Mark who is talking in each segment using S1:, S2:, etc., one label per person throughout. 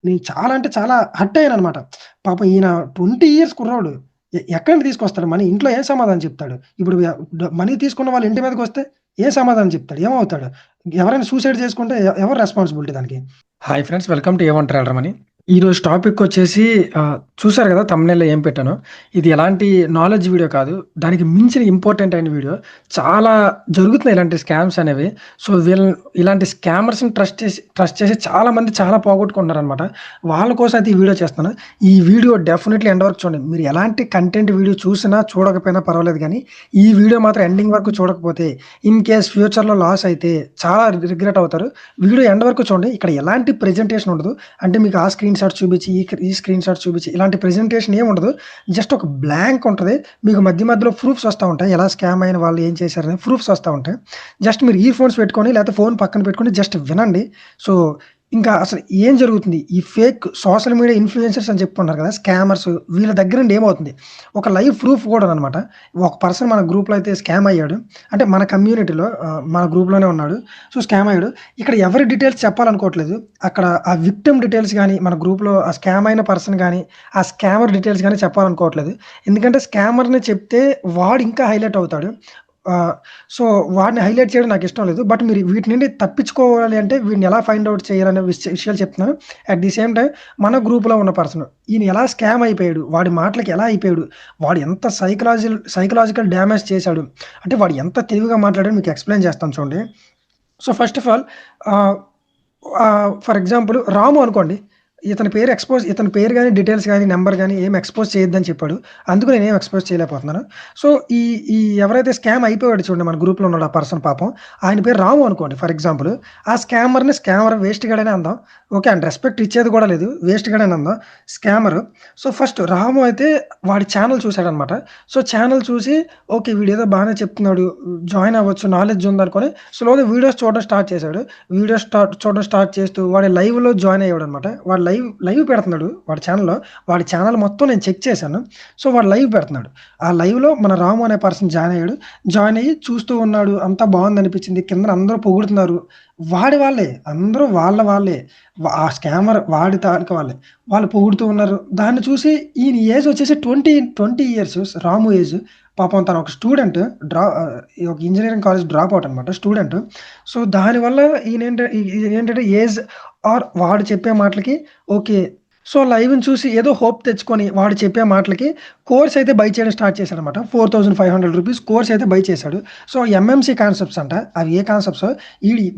S1: నేను చాలా అంటే చాలా హర్ట్ అయ్యాననమాట. పాపం ఈయన 20 ఇయర్స్ కుర్రోడు. ఎక్కడి నుంచి తీసుకొస్తాడు మనీ? ఇంట్లో ఏం సమాధానం చెప్తాడు? ఇప్పుడు మనీ తీసుకున్న వాళ్ళ ఇంటి మీదకొస్తే ఏం సమాధానం చెప్తాడు? ఏమవుతాడు? ఎవరైనా సూసైడ్ చేసుకుంటే ఎవరు రెస్పాన్సిబిలిటీ దానికి? Hi friends, welcome to A1 trader money. ఈరోజు టాపిక్ వచ్చేసి చూసారు కదా థంబ్‌నెయిల్‌లో ఏం పెట్టానో. ఇది ఎలాంటి నాలెడ్జ్ వీడియో కాదు. దానికి మించిన ఇంపార్టెంట్ అయిన వీడియో. చాలా జరుగుతున్నాయి ఇలాంటి స్కామ్స్ అనేవి. సో, ఇలాంటి స్కామర్స్‌ని ట్రస్ట్ చేసి చాలామంది చాలా పోగొట్టుకుంటున్నారనమాట. వాళ్ళ కోసం అయితే ఈ వీడియో చేస్తున్నాను. ఈ వీడియో డెఫినెట్‌లీ ఎండ్ వరకు చూడండి. మీరు ఎలాంటి కంటెంట్ వీడియో చూసినా, చూడకపోయినా పర్వాలేదు గానీ, ఈ వీడియో మాత్రం ఎండింగ్ వరకు చూడకపోతే, ఇన్ కేస్ ఫ్యూచర్‌లో లాస్ అయితే చాలా రిగ్రెట్ అవుతారు. వీడియో ఎండ్ వరకు చూడండి. ఇక్కడ ఎలాంటి ప్రెజెంటేషన్ ఉండదు. అంటే మీకు ఆ స్క్రీన్ షాట్ చూపించి, ఈ స్క్రీన్ షాట్ చూపించి ఇలాంటి ప్రెజెంటేషన్ ఏమి ఉండదు. జస్ట్ ఒక బ్లాంక్ ఉంటది. మీకు మధ్యలో ప్రూఫ్స్ వస్తా ఉంటాయి. ఎలా స్కామ్ అయిన వాళ్ళు ఏం చేశారని ప్రూఫ్స్ వస్తా ఉంటాయి. జస్ట్ మీరు ఇయర్ ఫోన్స్ పెట్టుకొని లేకపోతే ఫోన్ పక్కన పెట్టుకొని జస్ట్ వినండి. సో, ఇంకా అసలు ఏం జరుగుతుంది? ఈ ఫేక్ సోషల్ మీడియా ఇన్‌ఫ్లుయెన్సర్స్ అని చెప్పుకుంటున్నారు కదా! స్కామర్స్ వీళ్ళ దగ్గర నుండి ఏమవుతుంది? ఒక లైవ్ ప్రూఫ్ కూడాననమాట. ఒక పర్సన్ మన గ్రూప్‌లో అయితే స్కామ్ అయ్యాడు. అంటే మన కమ్యూనిటీలో మన గ్రూప్‌లోనే ఉన్నాడు. సో, స్కామ్ అయ్యాడు. ఇక్కడ ఎవరి డీటెయిల్స్ చెప్పాలనుకోవట్లేదు. అక్కడ ఆ విక్టిమ్ డీటెయిల్స్ గాని, మన గ్రూప్‌లో ఆ స్కామ్ అయిన పర్సన్ గాని, ఆ స్కామర్ డీటెయిల్స్ గాని చెప్పాలనుకోవట్లేదు. ఎందుకంటే స్కామర్‌ని చెప్తే వాడు ఇంకా హైలైట్ అవుతాడు. ఆహ్, సో, వాడిని హైలైట్ చేయడం నాకిష్టం లేదు. బట్ మీరు వీటి నుండి తప్పించుకోవాలి అంటే వీడిని ఎలా ఫైండ్ ఔట్ చేయాలనే విషయాలు చెప్తున్నాను. అట్ ది సేమ్ టైమ్ మన గ్రూప్‌లో ఉన్న పర్సన్ ఈయన ఎలా స్కామ్ అయిపోయాడు? వాడి మాటలకి ఎలా అయిపోయాడు? వాడు ఎంత సైకలాజికల్ డ్యామేజ్ చేశాడు? అంటే వాడు ఎంత తెలివిగా మాట్లాడాడో మీకు ఎక్స్‌ప్లెయిన్ చేస్తాను చూడండి. సో, ఫస్ట్ ఆఫ్ ఆల్ ఆహ్, ఫర్ ఎగ్జాంపుల్ రాము అనుకోండి. ఇతని పేరు గాని, డీటెయిల్స్ గాని, నంబర్ గాని ఏమి ఎక్స్‌పోజ్ చేయొద్దని చెప్పాడు. అందుకు నేనేం ఎక్స్‌పోజ్ చేయలేకపోతున్నాను. సో, ఈ ఈ ఎవరైతే స్కామ్ అయిపోయాడో చూడండి మన గ్రూప్‌లో ఉన్నాడు ఆ పర్సన్ పాపం. ఆయన పేరు రాము అనుకోండి ఫర్ ఎగ్జాంపుల్. ఆ స్కామర్ వేస్ట్ గాడనే అందాం. ఓకే. అండ్ రెస్పెక్ట్ ఇచ్చేది కూడా లేదు. వేస్ట్ గాడనే అందాం. స్కామర్. సో, ఫస్ట్ రాము అయితే వాడి ఛానెల్ చూసాడనమాట. సో, ఛానెల్ చూసి ఓకే. వీడేదో బానే చెప్తున్నాడు. జాయిన్ అవ్వచ్చు. నాలెడ్జ్ ఉందనుకోని స్లోగా వీడియోస్ చూడడం స్టార్ట్ చేశాడు. చూడడం స్టార్ట్ చేస్తూ వాడి లైవ్‌లో జాయిన్ అయ్యాడనమాట. వాడు లైవ్ పెడుతున్నాడు వాడి ఛానెల్‌లో. వాడి ఛానెల్ మొత్తం నేను చెక్ చేశాను. సో, వాడు లైవ్ పెడుతున్నాడు. ఆ లైవ్‌లో మన రాము అనే పర్సన్ జాయిన్ అయ్యాడు. జాయిన్ అయ్యి చూస్తూ ఉన్నాడు. అంతా బావుందనిపించింది. కిందన అందరూ పొగుడుతున్నారు. వాడి వాళ్ళే. అందరూ వాళ్ళే. ఆ స్కామర్ వాడి తాలూకా వాళ్ళే. వాళ్ళు పొగుడుతూ ఉన్నారు. దాన్ని చూసి ఈయన ఏజ్ వచ్చేసి 20 ఇయర్స్ రాము ఏజ్. పాపం తను ఒక స్టూడెంట్. ఒక ఇంజినీరింగ్ కాలేజ్ డ్రాప్ ఔట్ అనమాట స్టూడెంట్. సో, దానివల్ల ఈయనేంటంటే ఏజ్ వాడు చెప్పే మాటలకి ఓకే. సో, లైవ్‌ని చూసి ఏదో హోప్ తెచ్చుకొని వాడు చెప్పే మాటలకి కోర్స్ అయితే బై చేయడం స్టార్ట్ చేశాడనమాట. ₹4500 కోర్స్ అయితే బై చేశాడు. సో, ఎంఎంసీ కాన్సెప్ట్స్ అంట. అవి ఏ కాన్సెప్ట్సో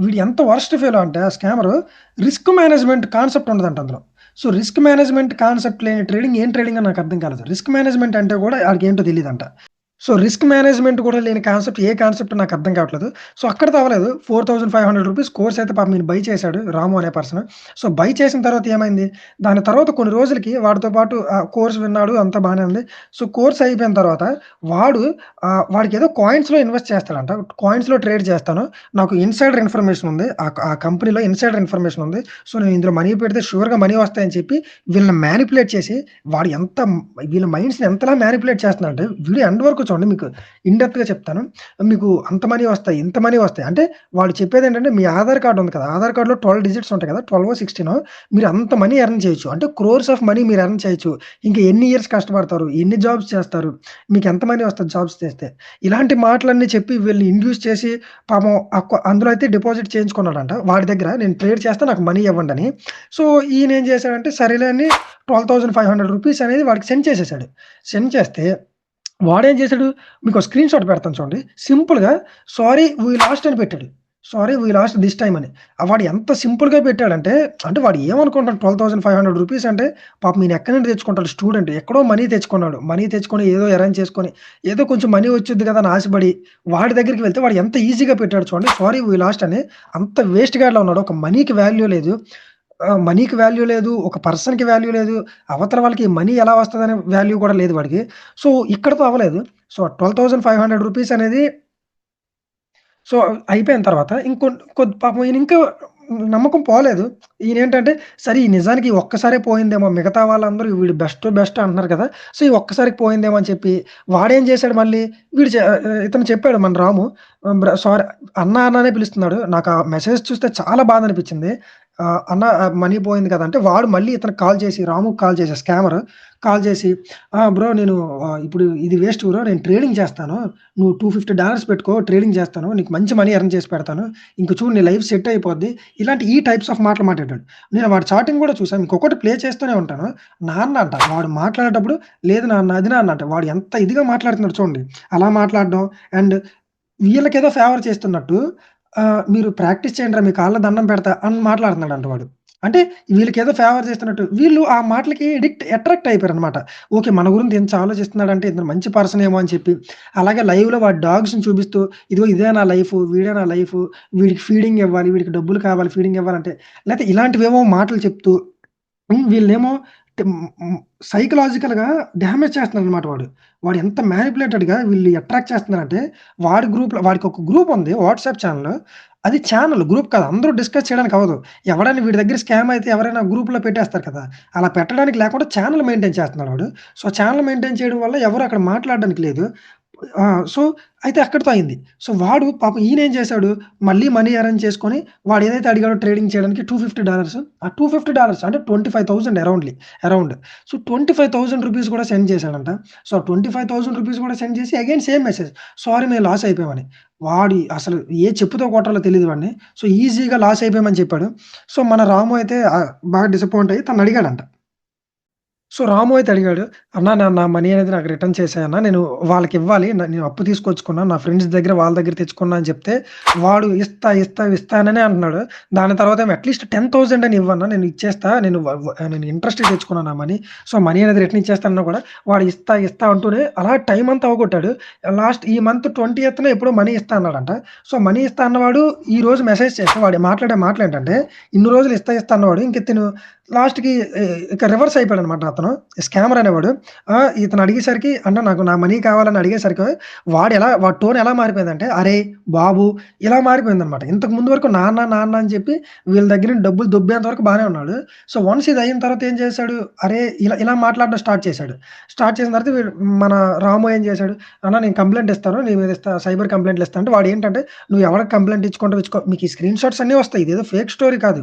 S1: వీడు ఎంత వరస్ట్ ఫెలో అంటే ఆ స్కామరు రిస్క్ మేనేజ్‌మెంట్ కాన్సెప్ట్ ఉండదంట అందులో. సో, రిస్క్ మేనేజ్‌మెంట్ కాన్సెప్ట్ లేని ట్రేడింగ్ ఏం ట్రేడింగో నాకు అర్థం కాలేదు. రిస్క్ మేనేజ్‌మెంట్ అంటే కూడా ఆడికేంటో తెలీదంట. సో, రిస్క్ మేనేజ్‌మెంట్ కూడా లేని కాన్సెప్ట్ ఏ కాన్సెప్టో నాకు అర్థం కావట్లేదు. సో, అక్కడితో అవ్వలేదు. ₹4500 కోర్స్ అయితే పాపం ఈయన బై చేశాడు రాము అనే పర్సన్. సో, బై చేసిన తర్వాత ఏమైంది? దాని తర్వాత కొన్ని రోజులకి వాడితో పాటు కోర్స్ విన్నాడు అంతా బానే ఉంది. సో, కోర్స్ అయిపోయిన తర్వాత వాడు వాడికేదో కాయిన్స్‌లో ఇన్వెస్ట్ చేస్తాడంట. కాయిన్స్‌లో ట్రేడ్ చేస్తాను. నాకు ఇన్సైడర్ ఇన్ఫర్మేషన్ ఉంది. ఆ కంపెనీలో ఇన్సైడర్ ఇన్ఫర్మేషన్ ఉంది. సో, నేను ఇందులో మనీ పెడితే ష్యూర్‌గా మనీ వస్తాయని చెప్పి వీళ్ళని మానిప్యులేట్ చేసి వాడు వీళ్ళ మైండ్స్‌ని ఎంతలా మానిప్యులేట్ చేస్తున్నాడంటే వీడియో ఎండ్ వరకు చూడండి మీకు ఇన్ డెప్త్‌గా చెప్తాను. మీకు అంత మనీ వస్తాయి, ఇంత మనీ వస్తాయి. అంటే వాడు చెప్పేదేంటంటే మీ ఆధార్ కార్డ్ ఉంది కదా! ఆధార్ కార్డ్‌లో 12 డిజిట్స్ ఉంటాయి కదా! 12 16 మీరు అంత మనీ ఎర్న్ చేయొచ్చు. అంటే క్రోర్స్ ఆఫ్ మనీ మీరు ఎర్న్ చేయొచ్చు. ఇంకా ఎన్ని ఇయర్స్ కష్టపడతారు? ఎన్ని జాబ్స్ చేస్తారు? మీకు ఎంత మనీ వస్తది జాబ్స్ చేస్తే? ఇలాంటి మాటలన్నీ చెప్పి వీళ్ళని ఇండ్యూస్ చేసి పాపం అందులో అయితే డిపాజిట్ చేయించుకున్నాడంట. వాడి దగ్గర నేను ట్రేడ్ చేస్తే నాకు మనీ ఇవ్వండని. సో, ఈయనేం చేశాడంటే సరేలే అని ₹12,500 అనేది వాడికి సెండ్ చేసేసాడు. సెండ్ చేస్తే వాడేం చేసాడు, మీకో స్క్రీన్ షాట్ పెడతాను చూడండి. సింపుల్‌గా సారీ వి లాస్ట్ అని పెట్టాడు. Sorry we lost this time అని. వాడు ఎంత సింపుల్‌గా పెట్టాడంటే, అంటే వాడు ఏమనుకుంటాడు ₹12,500 అంటే పాపం ఈయన ఎక్కడి నుండి తెచ్చుకుంటాడు స్టూడెంట్. ఎక్కడో మనీ తెచ్చుకున్నాడు. మనీ తెచ్చుకొని ఏదో అరేంజ్ చేసుకొని, ఏదో కొంచెం మనీ వచ్చుద్ది కదా అని ఆశపడి, వాడి దగ్గరికి వెళ్తే వాడు ఎంత ఈజీగా పెట్టాడు చూడండి. సారీ వి లాస్ట్ అని. అంత వేస్ట్ గాడిలా ఉన్నాడు. ఒక మనీకి వాల్యూ లేదు. మనీకి వాల్యూ లేదు. ఒక పర్సన్‌కి వాల్యూ లేదు. అవతల వాళ్ళకి మనీ ఎలా వస్తదనే వాల్యూ కూడా లేదు వాడికి. సో, ఇక్కడితో అవ్వలేదు. సో, ₹12,500 అనేది సో, అయిపోయిన తర్వాత పాపం ఈయన ఇంకా నమ్మకం పోలేదు. ఈయనేంటంటే సరే ఈ నిజానికి ఈ ఒక్కసారే పోయిందేమో మిగతా వాళ్ళందరూ వీడు బెస్ట్ అంటున్నారు కదా! సో, ఈ ఒక్కసారికి పోయిందేమో అని చెప్పి వాడేం చేశాడు మళ్ళీ ఇతను చెప్పాడు మన రాము. సారీ అన్న అన్ననే పిలుస్తున్నాడు. నాకు ఆ మెసేజ్ చూస్తే చాలా బాధ అనిపించింది. "అన్న మనీ పోయింది కదా!" అంటే వాడు మళ్ళీ ఇతనికి కాల్ చేసి రాముకి కాల్ చేసి స్కామర్ కాల్ చేసి బ్రో నేను ఇప్పుడు ఇది వేస్ట్ బ్రో నేను ట్రేడింగ్ చేస్తాను. నువ్వు $250 పెట్టుకో ట్రేడింగ్ చేస్తాను. నీకు మంచి మనీ ఎర్న్ చేసి పెడతాను. ఇంక చూడు నీ లైఫ్ సెట్ అయిపోద్ది." ఇలాంటి ఈ టైప్స్ ఆఫ్ మాటలు మాట్లాడాడు. నేను వాడి చాటింగ్ కూడా చూసాను. ఇంకొకటి ప్లే చేస్తూనే ఉంటాను. నాన్న అంట వాడు మాట్లాడేటప్పుడు, "లేదు నాన్న అది నాన్న" అంట. వాడు ఎంత ఇదిగా మాట్లాడుతున్నాడు చూడండి. అలా మాట్లాడడం అండ్ వీళ్ళకేదో ఫేవర్ చేస్తున్నట్టు "మీరు ప్రాక్టీస్ చేయండిరా మీ కాళ్ళ దండం పెడతా" అని మాట్లాడుతున్నాడంట వాడు. అంటే వీళ్ళకేదో ఫేవర్ చేస్తున్నట్టు. వీళ్ళు ఆ మాటలకి అట్రాక్ట్ అయిపోయారనమాట. ఓకే. మన గురించి ఇంత ఆలోచిస్తున్నాడంటే ఇతను మంచి పర్సన్ ఏమో అని చెప్పి. అలాగే లైవ్‌లో వాడి డాగ్స్‌ని చూపిస్తూ ఇదిగో ఇదే నా లైఫు, వీడే నా లైఫు, వీడికి ఫీడింగ్ ఇవ్వాలి, వీడికి డబ్బులు కావాలి ఫీడింగ్ ఇవ్వాలంటే లేతే ఇలాంటివేవో మాటలు చెప్తూ వీళ్ళనేమో సైకలాజికల్‌గా డ్యామేజ్ చేస్తున్నాడనమాట వాడు. వాడు ఎంత మ్యానిప్యులేటెడ్‌గా వీళ్ళు అట్రాక్ట్ చేస్తున్నారంటే, వాడి గ్రూప్‌లో వాడికొక గ్రూప్ ఉంది వాట్సాప్ ఛానెల్. అది ఛానెల్ గ్రూప్ కాదు. అందరూ డిస్కస్ చేయడానికి అవ్వదు. ఎవడైనా వీడి దగ్గర స్కామ్ అయితే ఎవరైనా గ్రూప్‌లో పెట్టేస్తారు కదా! అలా పెట్టడానికి లేకుండా ఛానెల్ మెయింటైన్ చేస్తున్నాడు వాడు. సో, ఛానెల్ మెయింటైన్ చేయడం వల్ల ఎవరు అక్కడ మాట్లాడడానికి లేదు. ఆ! సో, అయితే అక్కడితో అయింది. సో, వాడు పాపం ఈయనేం చేశాడు, మళ్ళీ మనీ అరేంజ్ చేసుకొని వాడేదైతే అడిగాడో ట్రేడింగ్ చేయడానికి $250 ఆ $250 అంటే 25,000 అరౌండ్. సో, రూ. 25,000 కూడా సెండ్ చేశాడంట. సో, రూ. 25,000 కూడా సెండ్ చేసి అగైన్ సేమ్ మెసేజ్. సారీ మేము లాస్ అయిపోయామని. వాడి అసలు ఏ చెప్పుతో కొట్టాలో తెలీదు వాడిని. సో, ఈజీగా లాస్ అయిపోయామని చెప్పాడు. సో, మన రాము అయితే బాగా డిసప్పాయింట్ అయ్యి తనడిగాడంట. సో, రాము అయితే అడిగాడు. "అన్నా నా మనీ అనేది నాకు రిటర్న్ చేసేయి అన్న. నేను వాళ్ళకివ్వాలి. నేను అప్పు తీసుకొచ్చుకున్నాను. నా ఫ్రెండ్స్ దగ్గర వాళ్ళ దగ్గర తెచ్చుకున్నా" అని చెప్తే, వాడు ఇస్తాననే అంటున్నాడు. దాని తర్వాతేమో అట్‌లీస్ట్ 10,000 అని ఇవ్వన్నా నేను ఇచ్చేస్తా. నేను ఇంట్రెస్ట్‌కి తెచ్చుకున్నాను నా మనీ. సో, మనీ అనేది రిటర్న్ ఇచ్చేస్తానన్నా కూడా వాడు ఇస్తా అంటూనే అలా టైమ్ అంతా అవగొట్టాడు. లాస్ట్ ఈ మంత్ 20థ్‌న ఎప్పుడో మనీ ఇస్తా అన్నాడంట. సో, మనీ ఇస్తా అన్నవాడు ఈరోజు మెసేజ్ చేస్తే వాడు మాట్లాడే మాటలేంటంటే, ఇన్ని రోజులు ఇస్తా అన్నవాడు ఇంక తిను లాస్ట్‌కి ఇక రివర్స్ అయిపోయాడనమాట అతను. స్కామర్ అనేవాడు. ఇతను అడిగేసరికి అన్న నాకు నా మనీ కావాలని అడిగేసరికి వాడి టోన్ ఎలా మారిపోయిందంటే, అరేయ్! బాబు! ఇలా మారిపోయిందనమాట. ఇంతకు ముందు వరకు నాన్న అని చెప్పి వీళ్ళ దగ్గర నుంచి డబ్బులు దొబ్బేంత వరకు బానే ఉన్నాడు. సో, వన్స్ ఇది అయిన తర్వాత ఏం చేశాడు, అరే! ఇలా మాట్లాడడం స్టార్ట్ చేశాడు. స్టార్ట్ చేసిన తర్వాత మన రాము ఏం చేశాడు, అన్న నేను కంప్లెయింట్ ఇస్తాను. నీ మీద సైబర్ కంప్లెయింట్లు ఇస్తా అంటే వాడేంటంటే, నువ్వు ఎవరికి కంప్లెయింట్ ఇచ్చుకుంటావో ఇచ్చుకో. మీకు ఈ స్క్రీన్ షాట్స్ అన్నీ వస్తాయి. ఇదేదో ఫేక్ స్టోరీ కాదు.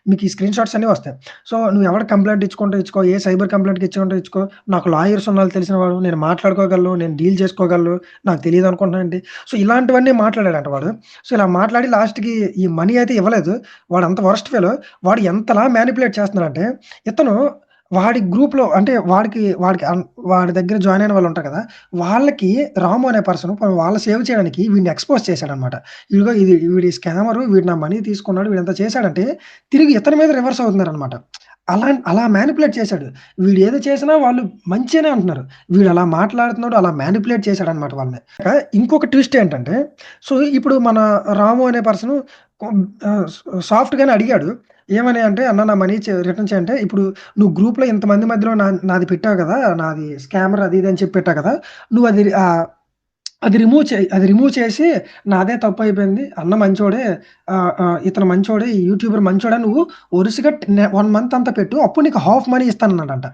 S1: మీకు ఈ స్క్రీన్ షాట్స్ అన్నీ వస్తాయి. సో, నువ్వు ఎవరికి కంప్లెయింట్ ఇచ్చుకుంటే ఇచ్చుకో. ఏ సైబర్ కంప్లెయింట్‌కి ఇచ్చుకుంటే ఇచ్చుకో. నాకు లాయర్స్ ఉన్నారు తెలిసిన వాడు. నేను మాట్లాడుకోగలను. నేను డీల్ చేసుకోగలను. నాకు తెలీదనుకుంటున్నావేంటి? సో, ఇలాంటివన్నీ మాట్లాడాడంట వాడు. సో, ఇలా మాట్లాడి లాస్ట్‌కి ఈ మనీ అయితే ఇవ్వలేదు. వాడంత వరస్ట్ ఫెలో. వాడు ఎంతలా మ్యానిప్యులేట్ చేస్తున్నాడంటే, ఇతను వాడి గ్రూప్‌లో అంటే వాడి దగ్గర జాయిన్ అయిన వాళ్ళు ఉంటారు కదా! వాళ్ళకి రాము అనే పర్సన్ వాళ్ళ సేవ్ చేయడానికి వీడిని ఎక్స్‌పోజ్ చేశాడన్నమాట. ఇదిగో వీడి స్కామరు. వీడు నా మనీ తీసుకున్నాడు. వీడింత చేశాడంటే తిరిగి ఇతని మీద రివర్స్ అవుతున్నారన్నమాట. అలా మ్యానిప్యులేట్ చేశాడు. వీడేది చేసినా వాళ్ళు మంచిగానే అంటున్నారు. వీడు అలా మాట్లాడుతున్నాడు, అలా మ్యానిప్యులేట్ చేశాడన్నమాట వాళ్ళని. ఇంకొక ట్విస్ట్ ఏంటంటే, సో, ఇప్పుడు మన రాము అనే పర్సను కొం ఆహ్, సాఫ్ట్‌గానే అడిగాడు. ఏమని అంటే, "అన్న నా మనీ రిటర్న్ చేయి" అంటే, "ఇప్పుడు నువ్వు గ్రూప్‌లో ఇంతమంది మధ్యలో నాది పెట్టావు కదా! నాది స్కామర్ అది ఇది అని చెప్పి పెట్టావు కదా! నువ్వు అది రిమూవ్ చేయి. అది రిమూవ్ చేసి నాదే తప్పయిపోయింది. అన్న మంచోడే. ఇతను మంచోడే. ఈ యూట్యూబర్ మంచోడని నువ్వు వరుసగా 1 మంత్ అంతా పెట్టు. అప్పుడు నీకు హాఫ్ మనీ ఇస్తానన్నాడంట.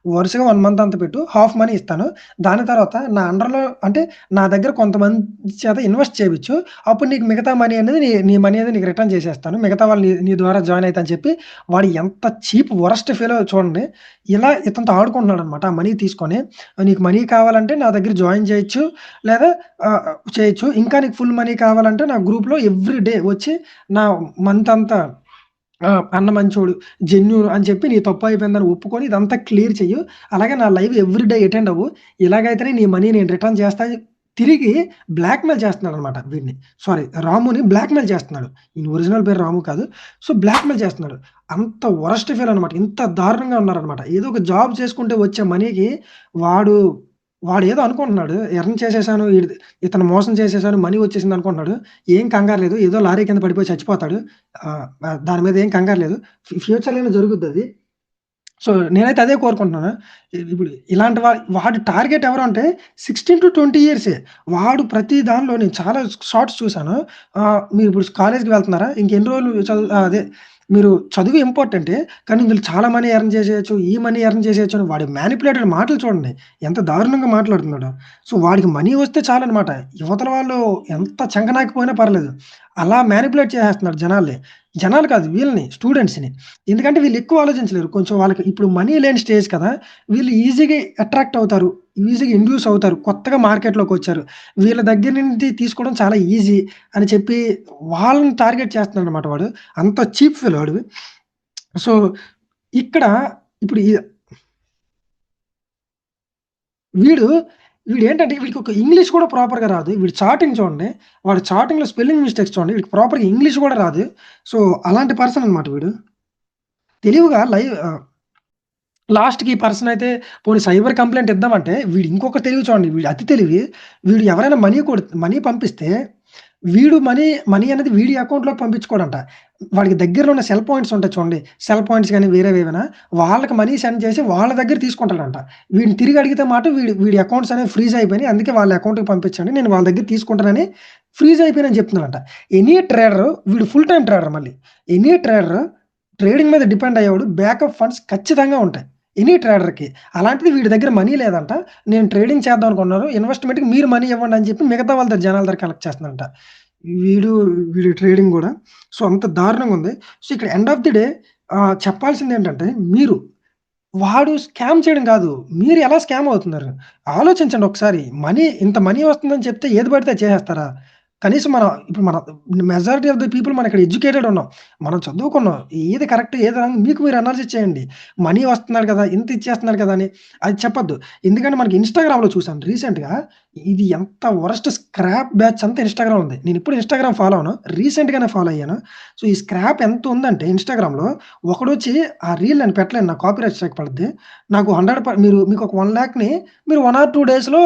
S1: వరుసగా 1 మంత్ అంతా పెట్టు. హాఫ్ మనీ ఇస్తాను. దాని తర్వాత నా అండర్‌లో అంటే నా దగ్గర కొంతమంది చేత ఇన్వెస్ట్ చేపిచ్చు. అప్పుడు నీకు మిగతా మనీ అనేది నీ మనీ అనేది నీకు రిటర్న్ చేసేస్తాను. మిగతా వాళ్ళు నీ ద్వారా జాయిన్ అయితా అని చెప్పి వాడు ఎంత చీప్ వరస్ట్ ఫెలో చూడండి. ఇలా ఇతనితో ఆడుకుంటున్నాడనమాట. ఆ మనీ తీసుకొని నీకు మనీ కావాలంటే నా దగ్గర జాయిన్ చేయొచ్చు. లేదా చేయొచ్చు. ఇంకా నీకు ఫుల్ మనీ కావాలంటే నా గ్రూప్‌లో ఎవ్రీ డే వచ్చి నా మంత్ అంతా అన్న మంచోడు, జెన్యూన్ అని చెప్పి నీ తప్పయిపోయిందని ఒప్పుకొని ఇదంతా క్లియర్ చెయ్యు. అలాగే నా లైవ్ ఎవ్రీ డే అటెండ్ అవ్వు. ఇలాగైతేనే నీ మనీ నేను రిటర్న్ చేస్తా అని తిరిగి బ్లాక్‌మెయిల్ చేస్తున్నాడనమాట వీడిని. సారీ రాముని బ్లాక్‌మెయిల్ చేస్తున్నాడు. ఈయన ఒరిజినల్ పేరు రాము కాదు. సో, బ్లాక్‌మెయిల్ చేస్తున్నాడు. అంత వరస్ట్ ఫెలో అనమాట. ఇంత దారుణంగా ఉన్నారనమాట. ఏదో ఒక జాబ్ చేసుకుంటే వచ్చే మనీకి వాడు వాడేదో అనుకుంటున్నాడు. ఎర్న్ చేసేసాను. ఇతను మోసం చేసేసాను. మనీ వచ్చేసిందనుకుంటున్నాడు. ఏం కంగారు లేదు. ఏదో లారీ కింద పడిపోయి చచ్చిపోతాడు. దాని మీద ఏం కంగారు లేదు. ఫ్యూచర్‌లోనే జరుగుద్దది. సో, నేనైతే అదే కోరుకుంటున్నాను. ఇప్పుడు ఇలాంటి వాడి టార్గెట్ ఎవరు అంటే 16-20 ఇయర్సే. వాడు ప్రతి దానిలో నేను చాలా షార్ట్స్ చూసాను. మీరిప్పుడు కాలేజ్‌కి వెళ్తున్నారా? ఇంకెన్ని రోజులు అదే మీరు చదువు ఇంపార్టెంటే. కానీ ఇందులో చాలా మనీ ఎర్న్ చేసేయొచ్చు. ఈ మనీ ఎర్న్ చేసేయొచ్చు అని వాడి మ్యానిప్యులేటెడ్ మాటలు చూడండి. ఎంత దారుణంగా మాట్లాడుతున్నాడో. సో, వాడికి మనీ వస్తే చాలనమాట. యువతల వాళ్ళు ఎంత చంకనాకపోయినా పర్లేదు. అలా మ్యానిపులేట్ చేసేస్తున్నాడు జనాల్ని. జనాలు కాదు వీళ్ళని స్టూడెంట్స్‌ని. ఎందుకంటే వీళ్ళు ఎక్కువ ఆలోచించలేరు. కొంచెం వాళ్ళకి ఇప్పుడు మనీ లేని స్టేజ్ కదా! వీళ్ళు ఈజీగా అట్రాక్ట్ అవుతారు. ఈజీగా ఇండ్యూస్ అవుతారు. కొత్తగా మార్కెట్‌లోకొచ్చారు. వీళ్ళ దగ్గర నుండి తీసుకోవడం చాలా ఈజీ అని చెప్పి వాళ్ళని టార్గెట్ చేస్తున్నాడన్నమాట వాడు. అంత చీప్ ఫెలో వాడు. సో, ఇక్కడ ఇప్పుడు వీడు వీడేంటంటే వీడికొక ఇంగ్లీష్ కూడా ప్రాపర్‌గా రాదు. వీడి చాటింగ్ చూడండి. వాడి చాటింగ్‌లో స్పెల్లింగ్ మిస్టేక్స్ చూడండి. వీడికి ప్రాపర్‌గా ఇంగ్లీష్ కూడా రాదు. సో, అలాంటి పర్సన్ అన్నమాట వీడు. తెలివిగా లాస్ట్‌కి ఈ పర్సన్ అయితే పోనీ సైబర్ కంప్లెయింట్ ఇద్దామంటే వీడు ఇంకొక తెలివి చూడండి. వీడు అతి తెలివి. వీడు ఎవరైనా మనీ పంపిస్తే వీడు మనీ అనేది వీడి అకౌంట్‌లోకి పంపించుకోడంట. వాడికి దగ్గరలో ఉన్న సెల్ పాయింట్స్ ఉంటాయి చూడండి. సెల్ పాయింట్స్ గాని వేరేవేవైనా వాళ్ళకి మనీ సెండ్ చేసి వాళ్ళ దగ్గర తీసుకుంటాడంట. వీడిని తిరిగి అడిగితే మాత్రం వీడి అకౌంట్స్ అనేవి ఫ్రీజ్ అయిపోయినాయి. అందుకే వాళ్ళ అకౌంట్‌కి పంపించండి. నేను వాళ్ళ దగ్గర తీసుకుంటానని ఫ్రీజ్ అయిపోయినాయని చెప్తున్నాడంట. ఎనీ ట్రేడర్ వీడు ఫుల్ టైమ్ ట్రేడర్ మళ్ళీ. ఎనీ ట్రేడర్ ట్రేడింగ్ మీద డిపెండ్ అయ్యేవాడు బ్యాకప్ ఫండ్స్ ఖచ్చితంగా ఉంటాయి. ఎనీ ట్రేడర్‌కి. అలాంటిది వీడి దగ్గర మనీ లేదంట. నేను ట్రేడింగ్ చేద్దాం అనుకున్నాను. ఇన్వెస్ట్‌మెంట్‌కి మీరు మనీ ఇవ్వండి అని చెప్పి మిగతా వాళ్ళ దగ్గర జనాల దగ్గర కలెక్ట్ చేస్తున్నాడంట. వీడు వీడి ట్రేడింగ్ గూడా. సో, అంత దారుణంగా ఉంది. సో, ఇక్కడ ఎండ్ ఆఫ్ ది డే చెప్పాల్సిందేంటంటే వాడు స్కామ్ చేయడం గాదు. మీరు ఎలా స్కామ్ అవుతున్నారు? ఆలోచించండి ఒకసారి. ఇంత మనీ వస్తుందని చెప్తే ఏది పడితే అది చేసేస్తారా? కనీసం ఇప్పుడు మెజారిటీ ఆఫ్ ది పీపుల్ మనం ఇక్కడ ఎడ్యుకేటెడ్ ఉన్నాం. మనం చదువుకున్నాం. ఏది కరెక్ట్, ఏది రాంగ్ మీకు మీరు అనాలిసిస్ చేయండి. మనీ వస్తున్నాడు కదా! ఇంత ఇచ్చేస్తున్నాడు కదా! అని అది చెప్పొద్దు. ఎందుకంటే మనకి ఇన్‌స్టాగ్రామ్‌లో చూసాను రీసెంట్‌గా ఇది ఎంత వరస్ట్ స్క్రాప్ బ్యాచ్ అంతా ఇన్‌స్టాగ్రామ్ ఉంది. నేనిప్పుడు ఇన్‌స్టాగ్రామ్ ఫాలో అవ్వను. రీసెంట్‌గానే ఫాలో అయ్యాను. సో, ఈ స్క్రాప్ ఎంత ఉందంటే ఇన్‌స్టాగ్రామ్‌లో ఒకడొచ్చి ఆ రీల్ నేను పెట్టలేను. నాకు కాపీరైట్ స్ట్రైక్ పడుద్ది. నాకు 100 మీకొక 1,00,000ని మీరు 1 ఆర్ 2 డేస్‌లో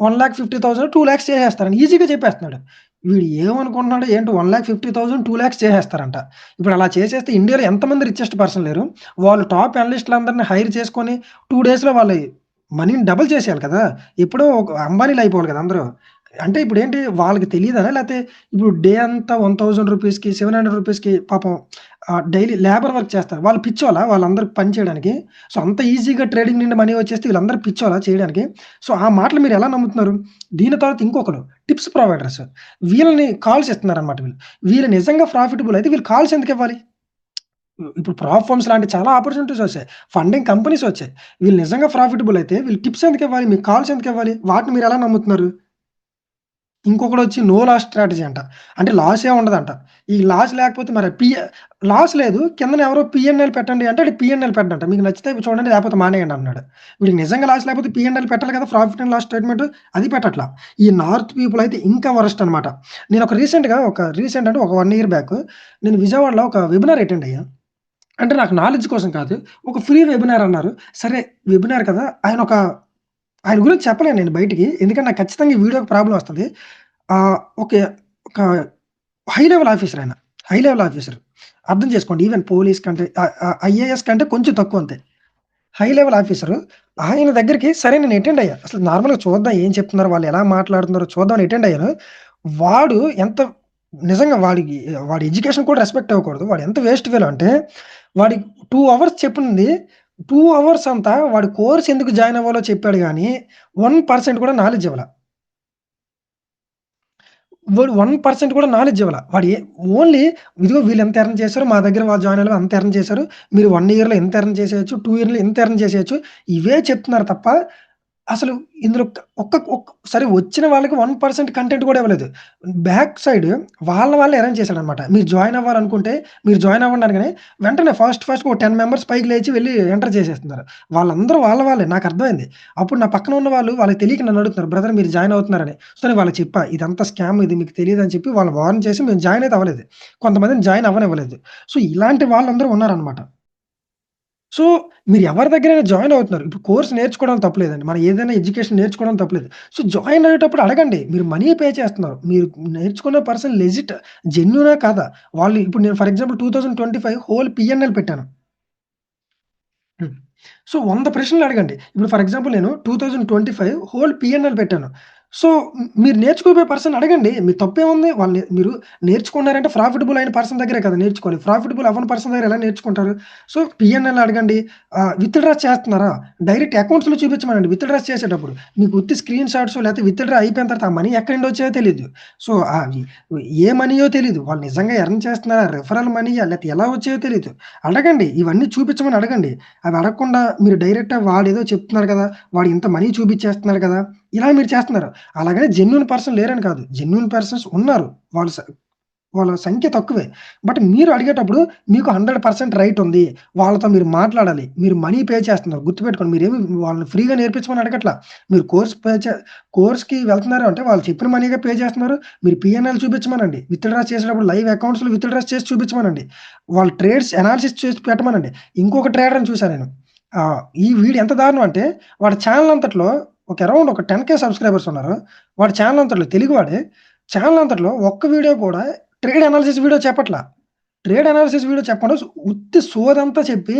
S1: 1,50,000, 2,00,000 చేసేస్తారని ఈజీగా చెప్పేస్తున్నాడు. వీడు ఏమనుకుంటున్నాడో ఏంటో 1,50,000, 2,00,000 చేసేస్తారంట. ఇప్పుడు అలా చేసేస్తే ఇండియాలో ఎంతమంది రిచెస్ట్ పర్సన్ లేరు? వాళ్ళు టాప్ అనలిస్ట్‌లందరిని హైర్ చేసుకొని 2 డేస్‌లో వాళ్ళ మనీని డబుల్ చేసేయాలి కదా! ఎప్పుడో ఒక అంబానీలు అయిపోవాలి కదా అందరూ. అంటే ఇప్పుడేంటి వాళ్ళకి తెలీదనా? లేతే ఇప్పుడు డే అంతా రూ. 1,000కి, రూ. 700కి పాపం డైలీ లేబర్ వర్క్ చేస్తారు. వాళ్ళు పిచ్చోలా? వాళ్ళందరూ పని చేయడానికి? సో, అంత ఈజీగా ట్రేడింగ్ నుండి మనీ వచ్చేస్తే వీళ్ళందరూ పిచ్చోలా చేయడానికి? సో, ఆ మాటలు మీరెలా నమ్ముతున్నారు? దీని తర్వాత ఇంకొకరు టిప్స్ ప్రొవైడర్స్. వీళ్ళని కాల్స్ ఇస్తున్నారనమాట వీళ్ళు. వీళ్ళు నిజంగా ప్రాఫిటబుల్ అయితే వీళ్ళు కాల్స్ ఎందుకివ్వాలి? ఇప్పుడు ప్రాప్ ఫర్మ్స్ లాంటి చాలా ఆపర్చునిటీస్ వచ్చాయి. ఫండింగ్ కంపెనీస్ వచ్చాయి. వీళ్ళు నిజంగా ప్రాఫిటబుల్ అయితే వీళ్ళు టిప్స్ ఎందుకివ్వాలి? మీకు కాల్స్ ఎందుకివ్వాలి? వాటిని మీరెలా నమ్ముతున్నారు? ఇంకొకడొచ్చి నో లాస్ స్ట్రాటజీ అంట. అంటే లాసే ఉండదంట. ఈ లాస్ లేకపోతే మరి లాస్ లేదు. కిందన ఎవరో పీఎన్ఎల్ పెట్టండి అంటే ఆడు పీఎన్ఎల్ పెట్టడంట. మీకు నచ్చితే చూడండి లేకపోతే మానేయండి అన్నాడు. వీడికి నిజంగా లాస్ లేకపోతే పీఎన్ఎల్ పెట్టాలి కదా! ప్రాఫిట్ అండ్ లాస్ స్టేట్‌మెంట్ అది పెట్టట్లా. ఈ నార్త్ పీపుల్ అయితే ఇంకా వరస్ట్ అనమాట. నేనొక రీసెంట్ అంటే ఒక 1 ఇయర్ బ్యాక్ నేను విజయవాడలో ఒక వెబినార్ అటెండ్ అయ్యా. అంటే నాకు నాలెడ్జ్ కోసం కాదు. ఒక ఫ్రీ వెబినార్ అన్నారు. సరే వెబినార్ కదా! ఆయన గురించి చెప్పలేను నేను బయటికి. ఎందుకంటే నాకు ఖచ్చితంగా ఈ వీడియోకి ప్రాబ్లమ్ వస్తది. ఓకే. ఒక హై లెవెల్ ఆఫీసర్ ఆయన. High level officer. అర్థం చేసుకోండి. ఈవెన్ పోలీస్ కంటే ఐఏఎస్ కంటే కొంచెం తక్కువ అంతే. High level officer. ఆయన దగ్గరికి సరే నేను అటెండ్ అయ్యా. అసలు నార్మల్‌గా చూద్దాం ఏం చెప్తున్నారు, వాళ్ళు ఎలా మాట్లాడుతున్నారో చూద్దాం అని అటెండ్ అయ్యాను. వాడు ఎంత నిజంగా వాడి ఎడ్యుకేషన్ కూడా రెస్పెక్ట్ ఇవ్వకూడదు. వాడు ఎంత వేస్ట్ ఫెలో అంటే వాడి 2 అవర్స్ చెప్పింది 2 అవర్స్ అంతా వాడి కోర్స్ ఎందుకు జాయిన్ అవ్వాలో చెప్పాడు గానీ 1% కూడా నాలెడ్జ్ ఇవ్వల. వాడు 1% కూడా నాలెడ్జ్ ఇవ్వల. ఓన్లీ ఇదిగో వీళ్ళెంత ఎర్న్ చేశారు, మా దగ్గర వాళ్ళు జాయిన్ అయ్యారు అంత ఎర్న్ చేశారు. మీరు 1 ఇయర్‌లో ఇంత ఎర్న్ చేసేయొచ్చు, 2 ఇయర్‌లో ఇంత ఎర్న్ చేసేయొచ్చు. ఇవే చెప్తున్నారు తప్ప అసలు ఇందులో సరే వచ్చిన వాళ్ళకి 1% కంటెంట్ కూడా ఇవ్వలేదు. బ్యాక్ సైడ్ వాళ్ళే అరేంజ్ చేశాడనమాట. మీరు జాయిన్ అవ్వాలనుకుంటే మీరు జాయిన్ అవ్వండి అనగానే వెంటనే ఫస్ట్‌గా ఒక 10 మెంబర్స్ పైకి లేచి వెళ్లి ఎంటర్ చేసేస్తున్నారు. వాళ్ళందరూ వాళ్ళే నాకర్థమైంది. అప్పుడు నా పక్కన ఉన్న వాళ్ళకి తెలియక నన్ను అడుగుతున్నారు. బ్రదర్ మీరు జాయిన్ అవుతున్నారని. సో, నేను వాళ్ళకి చెప్పా. ఇదంతా స్కామ్ ఇది మీకు తెలీదని చెప్పి వాళ్ళని వార్న్ చేసి మేము జాయిన్ అయితే అవ్వలేదు. కొంతమందిని జాయిన్ అవ్వనివ్వలేదు. సో, ఇలాంటి వాళ్ళందరూ ఉన్నారనమాట. సో, మీరు ఎవరి దగ్గరైనా జాయిన్ అవుతున్నారు. ఇప్పుడు కోర్స్ నేర్చుకోవడం తప్పులేదండి. మనం ఏదైనా ఎడ్యుకేషన్ నేర్చుకోవడం తప్పులేదు. సో, జాయిన్ అయ్యేటప్పుడు అడగండి. మీరు మనీ పే చేస్తున్నారు. మీరు నేర్చుకున్న పర్సన్ జెన్యూనా కాదా? ఇప్పుడు నేను ఫర్ ఎగ్జాంపుల్ 2025 హోల్ పీఎన్ఎల్ పెట్టాను. హ్మ్. సో, 100 ప్రశ్నలు అడగండి. ఇప్పుడు ఫర్ ఎగ్జాంపుల్ నేను 2025 హోల్ పీఎన్ఎల్ పెట్టాను. సో, మీరు నేర్చుకోబోయే పర్సన్ అడగండి. మీ తప్పేముంది? మీరు నేర్చుకున్నారంటే ప్రాఫిటబుల్ అయిన పర్సన్ దగ్గరే కదా నేర్చుకోవాలి. ప్రాఫిటబుల్ అవ్వని పర్సన్ దగ్గర ఎలా నేర్చుకుంటారు? సో, పీఎన్ఎల్ అడగండి. విత్‌డ్రాస్ చేస్తున్నారా? డైరెక్ట్ అకౌంట్స్‌లో చూపించమనండి విత్‌డ్రాస్ చేసేటప్పుడు. మీకు ఉత్తి స్క్రీన్ షాట్స్ లేకపోతే విత్‌డ్రా అయిపోయిన తర్వాత ఆ మనీ ఎక్కడి నుండి వచ్చాయో తెలీదు. సో, అవి ఏ మనీయో తెలీదు. వాళ్ళు నిజంగా ఎర్న్ చేస్తున్నారా? రిఫరల్ మనీయా? లేకపోతే ఎలా వచ్చాయో తెలీదు. అడగండి. ఇవన్నీ చూపించమని అడగండి. అవి అడగకుండా మీరు డైరెక్ట్‌గా వాడేదో చెప్తున్నారు కదా! వాడు ఇంత మనీ చూపించేస్తున్నాడు కదా! ఇలా మీరు చేస్తున్నారు. అలాగని జెన్యూన్ పర్సన్ లేరని కాదు. జెన్యూన్ పర్సన్స్ ఉన్నారు. వాళ్ళు స వాళ్ళ సంఖ్య తక్కువే. బట్ మీరు అడిగేటప్పుడు మీకు 100% రైట్ ఉంది. వాళ్ళతో మీరు మాట్లాడాలి. మీరు మనీ పే చేస్తున్నారు. గుర్తుపెట్టుకోండి. మీరేమి వాళ్ళని ఫ్రీగా నేర్పించమని అడగట్లా. మీరు కోర్స్‌కి వెళ్తున్నారు అంటే వాళ్ళు చెప్పిన మనీగా పే చేస్తున్నారు. మీరు పీఎన్ఎల్ చూపించమనండి. విత్‌డ్రా చేసేటప్పుడు లైవ్ అకౌంట్స్‌లో విత్‌డ్రాస్ చేసి చూపించమనండి. వాళ్ళు ట్రేడ్స్ అనాలిసిస్ చేసి పెట్టమనండి. ఇంకొక ట్రేడర్‌ని చూసా నేను. వీడు ఎంత దారుణం అంటే వాడి ఛానెల్ అంతట్లో అరౌండ్ ఒక 10,000 సబ్‌స్క్రైబర్స్ ఉన్నారు. వాడి ఛానెల్ అంతట్లో తెలుగువాడే. ఛానెల్ అంతట్లో ఒక్క వీడియో కూడా ట్రేడ్ అనాలిసిస్ వీడియో చెప్పట్లా. ట్రేడ్ అనాలిసిస్ వీడియో చెప్పకుండా ఉత్తి సోదంతా చెప్పి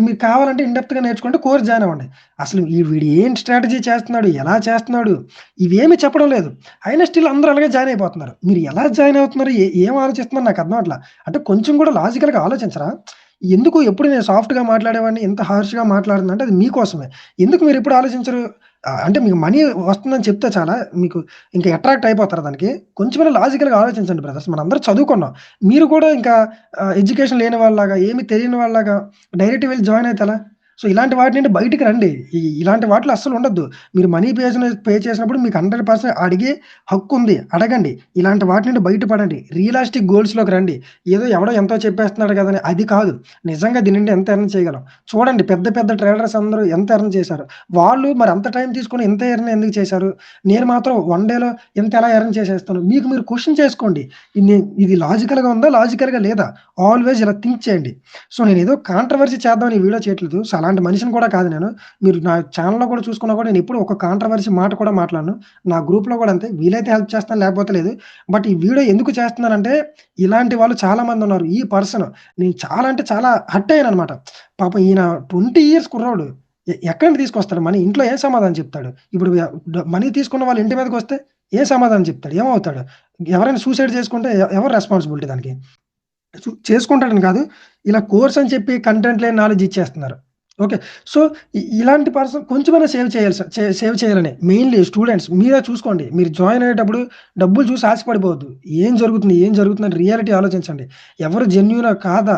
S1: మీకు కావాలంటే ఇన్ డెప్త్‌గా నేర్చుకుంటే కోర్స్ జాయిన్ అవ్వండి. అసలు వీడు ఏం స్ట్రాటజీ చేస్తున్నాడు? ఎలా చేస్తున్నాడు? ఇవేమి చెప్పడం లేదు. అయినా స్టిల్ అందరూ అలాగే జాయిన్ అయిపోతున్నారు. మీరు ఎలా జాయిన్ అవుతున్నారు? ఏం ఆలోచిస్తున్నారు నాకు అర్థం అవ్వట్ల. అంటే కొంచెం కూడా లాజికల్‌గా ఆలోచించరా? ఎందుకు ఎప్పుడు నేను సాఫ్ట్‌గా మాట్లాడేవాడిని ఇంత హార్ష్‌గా మాట్లాడుతున్నా అంటే అది మీకోసమే. ఎందుకు మీరెప్పుడు ఆలోచించరు? అంటే మీకు మనీ వస్తుందని చెప్తే చాలా మీకు ఇంకా అట్రాక్ట్ అయిపోతారా దానికి? కొంచెమైనా లాజికల్‌గా ఆలోచించండి బ్రదర్స్. మనందరం చదువుకున్నాం. మీరు కూడా ఇంకా ఎడ్యుకేషన్ లేని వాళ్ళలాగా, ఏమి తెలియని వాళ్ళలాగా డైరెక్ట్‌గా వెళ్లి జాయిన్ అయితే ఎలా? సో, ఇలాంటి వాటి నుండి బయటికి రండి. ఇలాంటి వాటిలో అస్సలు ఉండొద్దు. మీరు మనీ పే చేసినప్పుడు మీకు 100% అడిగే హక్కుంది. అడగండి. ఇలాంటి వాటి నుండి బయటపడండి. రియలిస్టిక్ గోల్స్‌లోకి రండి. ఏదో ఎవడో ఎంతో చెప్పేస్తున్నాడు కదని అది కాదు. నిజంగా దీని నుండి ఎంత ఎర్న్ చేయగలం? చూడండి పెద్ద పెద్ద ట్రేడర్స్ అందరూ ఎంత ఎర్న్ చేశారు. వాళ్ళు మరి అంత టైం తీసుకొని ఇంత ఎర్న్ ఎందుకు చేశారు? నేను మాత్రం 1 డేలో ఇంత ఎలా ఎర్న్ చేసేస్తాను? మీకు మీరు క్వెషన్ చేసుకోండి. ఇది లాజికల్‌గా ఉందా? లాజికల్‌గా లేదా? ఆల్‌వేస్ ఇలా థింక్ చేయండి. సో, నేనేదో కాంట్రోవర్సీ చేద్దామని ఈ వీడియో చేయట్లేదు. సో, అలాంటి మనిషిని కూడా కాదు నేను. మీరు నా ఛానెల్‌లో కూడా చూసుకున్నా కూడా నేనెప్పుడు ఒక కాంట్రోవర్సీ మాట కూడా మాట్లాడను. నా గ్రూప్‌లో కూడా అంతే. వీలైతే హెల్ప్ చేస్తాను లేకపోతే లేదు. బట్ ఈ వీడియో ఎందుకు చేస్తున్నానంటే ఇలాంటి వాళ్ళు చాలా మందున్నారు. ఈ పర్సన్ నేను చాలా అంటే చాలా హర్ట్ అయ్యాననమాట. పాపం ఈయన 20 ఇయర్స్ కుర్రోడు. ఎక్కడి నుండి తీసుకొస్తాడు మనీ? ఇంట్లో ఏం సమాధానం చెప్తాడు? ఇప్పుడు మనీ తీసుకున్న వాళ్ళ ఇంటి మీదకొస్తే ఏం సమాధానం చెప్తాడు? ఏమవుతాడు? ఎవరైనా సూసైడ్ చేసుకుంటే ఎవరు రెస్పాన్సిబిలిటీ దానికి? చేసుకుంటాడని కాదు. ఇలా కోర్స్ అని చెప్పి కంటెంట్ లేని నాలెడ్జ్ ఇచ్చేస్తున్నారు. ఓకే. సో, ఇలాంటి పర్సన్ కొంచెమైనా సేవ్ చేయాలని మెయిన్‌లీ స్టూడెంట్స్ మీరే చూసుకోండి. మీరు జాయిన్ అయ్యేటప్పుడు డబ్బులు చూసి ఆశపడిపోవద్దు. ఏం జరుగుతుంది? ఏం జరుగుతుందని రియాలిటీ ఆలోచించండి. ఎవరు జెన్యూనా? కాదా?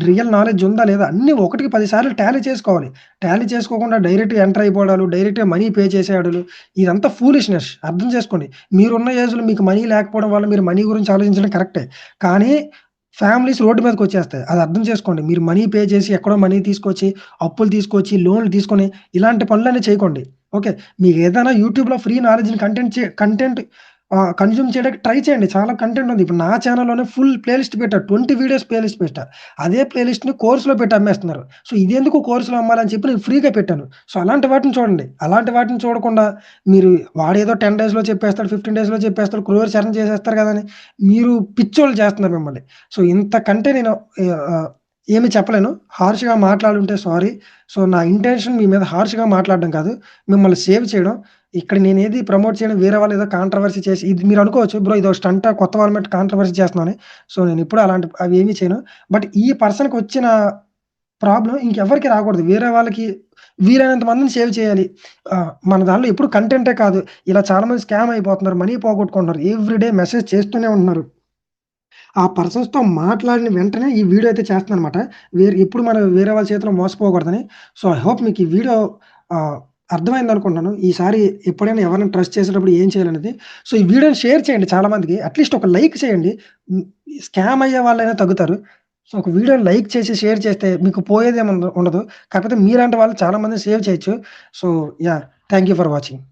S1: రియల్ నాలెడ్జ్ ఉందా? లేదా? అన్నీ ఒకటికి 10 సార్లు టాలీ చేసుకోవాలి. టాలీ చేసుకోకుండా డైరెక్ట్‌గా ఎంటర్ అయిపోవడాలు, డైరెక్ట్‌గా మనీ పే చేసేయడాలు ఇదంతా ఫూలిష్‌నెస్ అర్థం చేసుకోండి. మీరున్న ఏజ్‌లో మీకు మనీ లేకపోవడం వల్ల మీరు మనీ గురించి ఆలోచించడం కరెక్టే. కానీ ఫ్యామిలీస్ రోడ్డు మీదకొచ్చేస్తాయి. అది అర్థం చేసుకోండి. మీరు మనీ పే చేసి ఎక్కడో మనీ తీసుకొచ్చి, అప్పులు తీసుకొచ్చి, లోన్‌లు తీసుకొని ఇలాంటి పనులన్నీ చేయకండి. ఓకే. మీకేదైనా యూట్యూబ్‌లో ఫ్రీ నాలెడ్జ్‌ని కంటెంట్ కన్జ్యూమ్ చేయడానికి ట్రై చేయండి. చాలా కంటెంట్ ఉంది. ఇప్పుడు నా ఛానెల్‌లోనే ఫుల్ ప్లే లిస్ట్ పెట్టా. 20 వీడియోస్ ప్లే లిస్ట్ పెట్టా. అదే ప్లే లిస్ట్‌ని కోర్స్‌లో పెట్టి అమ్మేస్తున్నారు. సో, ఇదెందుకు కోర్స్‌లో అమ్మాలని చెప్పి నేను ఫ్రీగా పెట్టాను. సో, అలాంటి వాటిని చూడండి. అలాంటి వాటిని చూడకుండా మీరు వాడేదో 10 డేస్‌లో చెప్పేస్తాడు, 15 డేస్‌లో చెప్పేస్తాడు, క్రోర్స్ ఎర్న్ చేసేస్తారు కదా! అని మీరు పిచ్చోళ్ళు చేస్తున్నారు మిమ్మల్ని. సో, ఇంతకంటే నేను ఏమి చెప్పలేను. హార్ష్‌గా మాట్లాడుంటే సారీ. సో, నా ఇంటెన్షన్ మీ మీద హార్ష్‌గా మాట్లాడడం కాదు. మిమ్మల్ని సేవ్ చేయడం. ఇక్కడ నేనేది ప్రమోట్ చేయడం వేరే వాళ్ళు ఏదో కాంట్రోవర్సీ చేసి ఇది మీరు అనుకోవచ్చు బ్రో ఇదో స్టంటా కొత్త వాళ్ళ మీద కాంట్రోవర్సీ చేస్తున్నామని. సో, నేనెప్పుడు అవి ఏమి చేయను. బట్ ఈ పర్సన్‌కొచ్చిన ప్రాబ్లమ్ ఇంకెవ్వరికీ రాకూడదు. వేరే వాళ్ళకి వీలైనంత మందిని సేవ్ చేయాలి. మన దాంట్లో ఎప్పుడు కంటెంటే కాదు. ఇలా చాలామంది స్కామ్ అయిపోతున్నారు. మనీ పోగొట్టుకుంటున్నారు. ఎవ్రీ డే మెసేజ్ చేస్తూనే ఉంటున్నారు. ఆ పర్సన్స్‌తో మాట్లాడిన వెంటనే ఈ వీడియో అయితే చేస్తున్నానన్నమాట. ఎప్పుడు మనం వేరే వాళ్ళ చేతిలో మోసపోకూడదని. సో, ఐ హోప్ మీకు ఈ వీడియో ఆహ్, అర్థమైందనుకుంటున్నాను. ఈసారి ఎప్పుడైనా ఎవరైనా ట్రస్ట్ చేసేటప్పుడు ఏం చేయాలనేది. సో, ఈ వీడియోని షేర్ చేయండి చాలా మందికి. అట్‌లీస్ట్ ఒక లైక్ చేయండి. హ్మ్. స్కామ్ అయ్యే వాళ్ళైనా తగ్గుతారు. సో, ఒక వీడియోని లైక్ చేసి షేర్ చేస్తే మీకు పోయేదేమి ఉండదు. కాకపోతే మీలాంటి వాళ్ళు చాలా మందిని సేవ్ చేయొచ్చు. So, yeah! Thank you for watching.